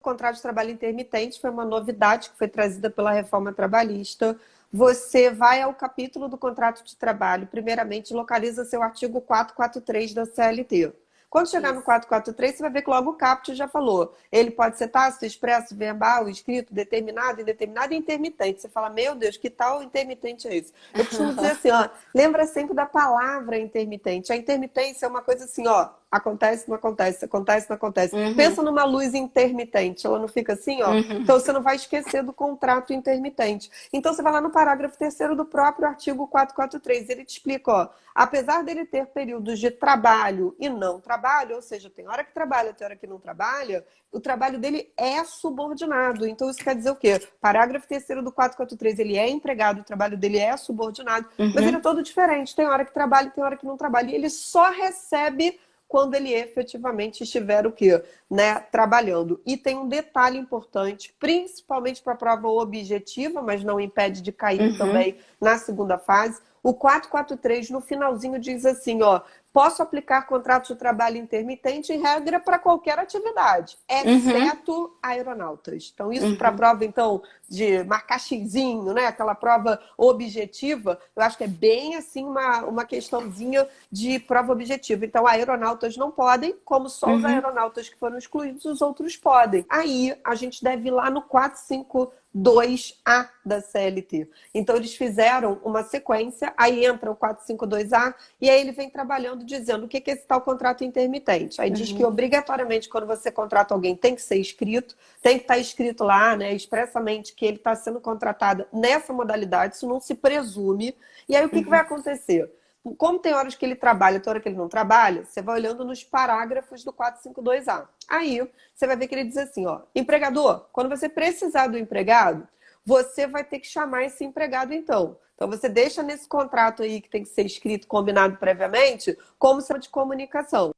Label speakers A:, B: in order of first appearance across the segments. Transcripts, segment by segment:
A: contrato de trabalho intermitente foi uma novidade que foi trazida pela reforma trabalhista. Você vai ao capítulo do contrato de trabalho, primeiramente localiza seu artigo 443 da CLT. Quando chegar no
B: Isso.
A: 443, você vai ver que logo o caput já falou. Ele pode ser tácito, expresso, verbal, escrito, determinado, indeterminado e intermitente. Você fala, meu Deus, que tal intermitente é esse? Eu costumo dizer assim, ó, lembra sempre da palavra intermitente. A intermitência é uma coisa assim, ó, acontece, não acontece, acontece, não acontece.
B: Uhum,
A: Pensa numa luz intermitente, ela não fica assim, ó?
B: uhum,
A: Então você não vai esquecer do contrato intermitente. Então você vai lá no parágrafo 3º do próprio artigo 443, ele te explica, ó, apesar dele ter períodos de trabalho e não trabalho, ou seja, tem hora que trabalha, tem hora que não trabalha, o trabalho dele é subordinado. Então isso quer dizer o quê? Parágrafo 3º do 443, ele é empregado, o trabalho dele é subordinado, mas ele é
B: uhum,
A: todo diferente. Tem hora que trabalha e tem hora que não trabalha. E ele só recebe quando ele efetivamente estiver o quê? Né, trabalhando. E tem um detalhe importante, principalmente para a prova objetiva, mas não impede de cair
B: uhum,
A: também na segunda fase. O 443 no finalzinho diz assim, ó, posso aplicar contrato de trabalho intermitente em regra para qualquer atividade,
B: uhum,
A: exceto aeronautas. Então, isso para a
B: uhum,
A: prova, então, de marcar xizinho, né? Aquela prova objetiva, eu acho que é bem assim uma questãozinha de prova objetiva. Então, aeronautas não podem, como só os
B: uhum,
A: aeronautas que foram excluídos, os outros podem. Aí, a gente deve ir lá no 452A da CLT. Então, eles fizeram uma sequência, aí entra o 452A, e aí ele vem trabalhando dizendo o que é esse tal contrato intermitente. Aí diz que
B: uhum,
A: obrigatoriamente quando você contrata alguém tem que ser escrito, tem que estar escrito lá, né, expressamente que ele está sendo contratado nessa modalidade, isso não se presume. E aí o que vai
B: uhum,
A: acontecer? Como tem horas que ele trabalha, tem hora que ele não trabalha, você vai olhando nos parágrafos do 452A. Aí você vai ver que ele diz assim, ó, empregador, quando você precisar do empregado, você vai ter que chamar esse empregado então. Então você deixa nesse contrato aí que tem que ser escrito, combinado previamente, como se de comunicação.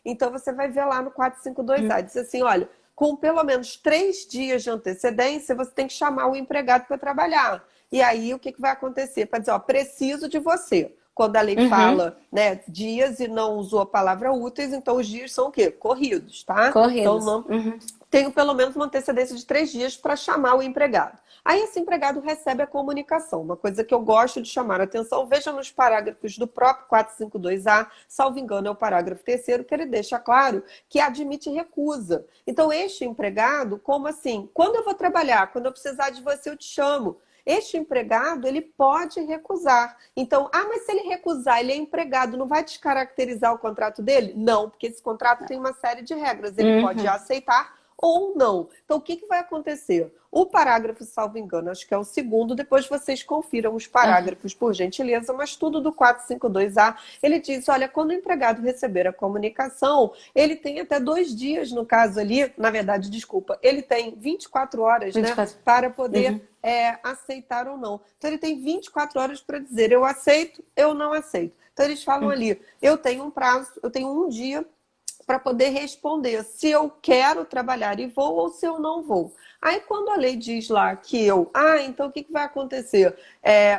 A: Então você vai ver lá no 452A, diz assim, olha, com pelo menos 3 dias de antecedência, você tem que chamar o empregado para trabalhar. E aí o que vai acontecer? Para dizer, ó, preciso de você. Quando a lei
B: uhum.
A: fala, né, dias e não usou a palavra úteis, então os dias são o quê? Corridos, tá? Então
B: Corridos.
A: não
B: Uhum,
A: tenho pelo menos uma antecedência de 3 dias para chamar o empregado. Aí esse empregado recebe a comunicação, uma coisa que eu gosto de chamar a atenção, veja nos parágrafos do próprio 452A, salvo engano é o parágrafo 3º, que ele deixa claro que admite recusa. Então este empregado, como assim? Quando eu vou trabalhar, quando eu precisar de você, eu te chamo. Este empregado, ele pode recusar. Então, mas se ele recusar, ele é empregado, não vai descaracterizar o contrato dele? Não, porque esse contrato tem uma série de regras. Ele pode
B: uhum,
A: aceitar ou não. Então, o que vai acontecer? O parágrafo, salvo engano, acho que é o segundo, depois vocês confiram os
B: uhum,
A: parágrafos, por gentileza, mas tudo do 452A, ele diz, olha, quando o empregado receber a comunicação, ele tem até 2 dias, no caso ali, na verdade, desculpa, ele tem 24 horas, né,
B: 24.
A: para poder
B: Uhum,
A: aceitar ou não. Então, ele tem 24 horas para dizer, eu aceito, eu não aceito. Então, eles falam
B: uhum,
A: ali, eu tenho um prazo, eu tenho um dia para poder responder se eu quero trabalhar e vou ou se eu não vou. Aí, quando a lei diz lá que então o que vai acontecer?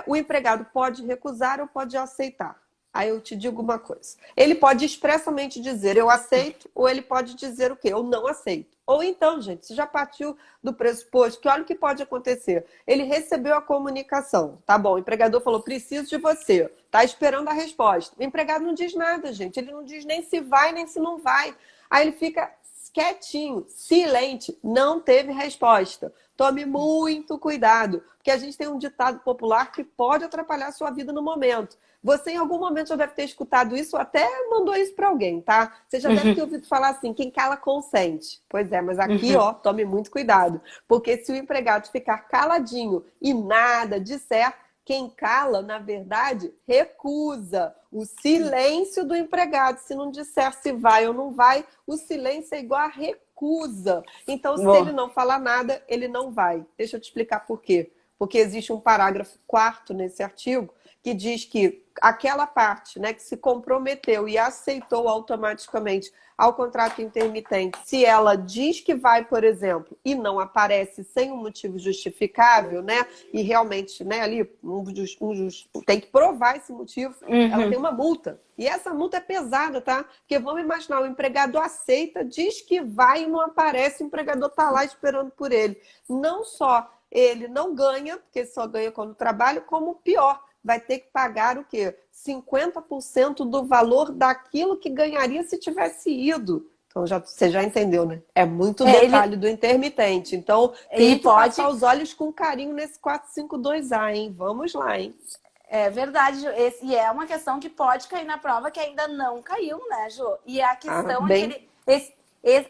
A: O empregado pode recusar ou pode aceitar. Aí eu te digo uma coisa. Ele pode expressamente dizer eu aceito, ou ele pode dizer o quê? Eu não aceito. Ou então, gente, você já partiu do pressuposto que olha o que pode acontecer. Ele recebeu a comunicação, tá bom, o empregador falou, preciso de você, tá esperando a resposta. O empregado não diz nada, gente, ele não diz nem se vai, nem se não vai. Aí ele fica quietinho, silente, não teve resposta. Tome muito cuidado, porque a gente tem um ditado popular que pode atrapalhar a sua vida no momento. Você, em algum momento, já deve ter escutado isso, ou até mandou isso para alguém, tá? Você já deve ter
B: uhum,
A: ouvido falar assim, quem cala consente. Pois é, mas aqui,
B: uhum.
A: ó, tome muito cuidado. Porque se o empregado ficar caladinho e nada disser, quem cala, na verdade, recusa. O silêncio do empregado, se não disser se vai ou não vai, o silêncio é igual a recusa. Então, se ele
B: Boa.
A: não falar nada, ele não vai. Deixa eu te explicar por quê. porque existe um parágrafo 4º nesse artigo que diz que aquela parte, né, que se comprometeu e aceitou automaticamente ao contrato intermitente, se ela diz que vai, por exemplo, e não aparece sem um motivo justificável, né, e realmente, né, ali tem que provar esse motivo, ela tem uma multa. E essa multa é pesada, tá? Porque vamos imaginar, o empregado aceita, diz que vai e não aparece, o empregador está lá esperando por ele. Não só ele não ganha, porque só ganha quando trabalha, como pior, vai ter que pagar o quê? 50% do valor daquilo que ganharia se tivesse ido. Então, você já entendeu, né? É muito detalhe do intermitente. Então, tem que passar os olhos com carinho nesse 452A, hein? Vamos lá, hein?
B: É verdade, e é uma questão que pode cair na prova que ainda não caiu, né, Jô? E a questão é que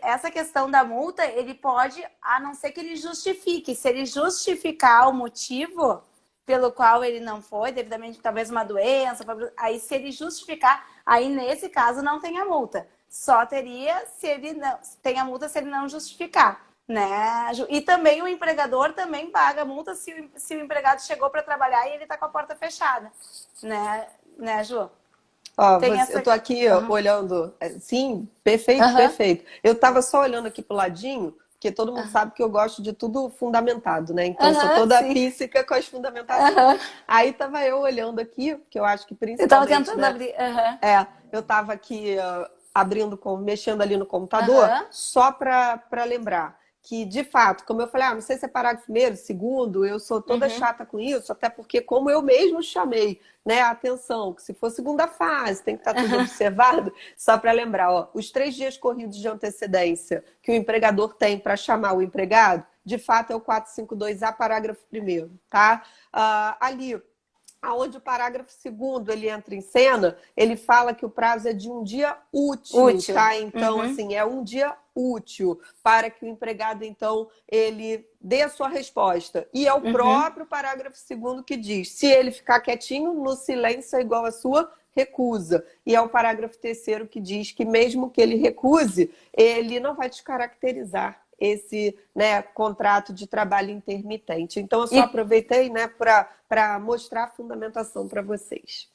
B: essa questão da multa, ele pode, a não ser que ele justifique. Se ele justificar o motivo pelo qual ele não foi, devidamente, talvez uma doença, aí se ele justificar, aí nesse caso não tem a multa. Só teria se ele não tem a multa se ele não justificar, né? E também o empregador também paga a multa se o empregado chegou para trabalhar e ele está com a porta fechada, né, Ju?
A: Ó, eu tô aqui olhando, sim, perfeito, perfeito. Eu tava só olhando aqui pro ladinho, porque todo mundo sabe que eu gosto de tudo fundamentado, né? Então, eu sou toda física com as fundamentações. Aí tava eu olhando aqui, porque eu acho que principalmente...
B: Eu tava tentando abrir.
A: eu tava aqui mexendo ali no computador, só para lembrar que, de fato, como eu falei, não sei se é parágrafo 1º, 2º, eu sou toda chata com isso, até porque, como eu mesmo chamei, né, a atenção, que se for segunda fase, tem que estar tudo observado, só para lembrar, ó, os 3 dias corridos de antecedência que o empregador tem para chamar o empregado, de fato é o 452A, parágrafo 1º, tá? Ali, aonde o parágrafo 2º ele entra em cena, ele fala que o prazo é de um dia útil. Tá? Então, assim, é um dia útil para que o empregado, então, ele dê a sua resposta. E é o próprio parágrafo 2º que diz, se ele ficar quietinho, no silêncio é igual a sua recusa. E é o parágrafo 3º que diz que mesmo que ele recuse, ele não vai descaracterizar esse, né, contrato de trabalho intermitente. Então, eu só aproveitei, né, para mostrar a fundamentação para vocês.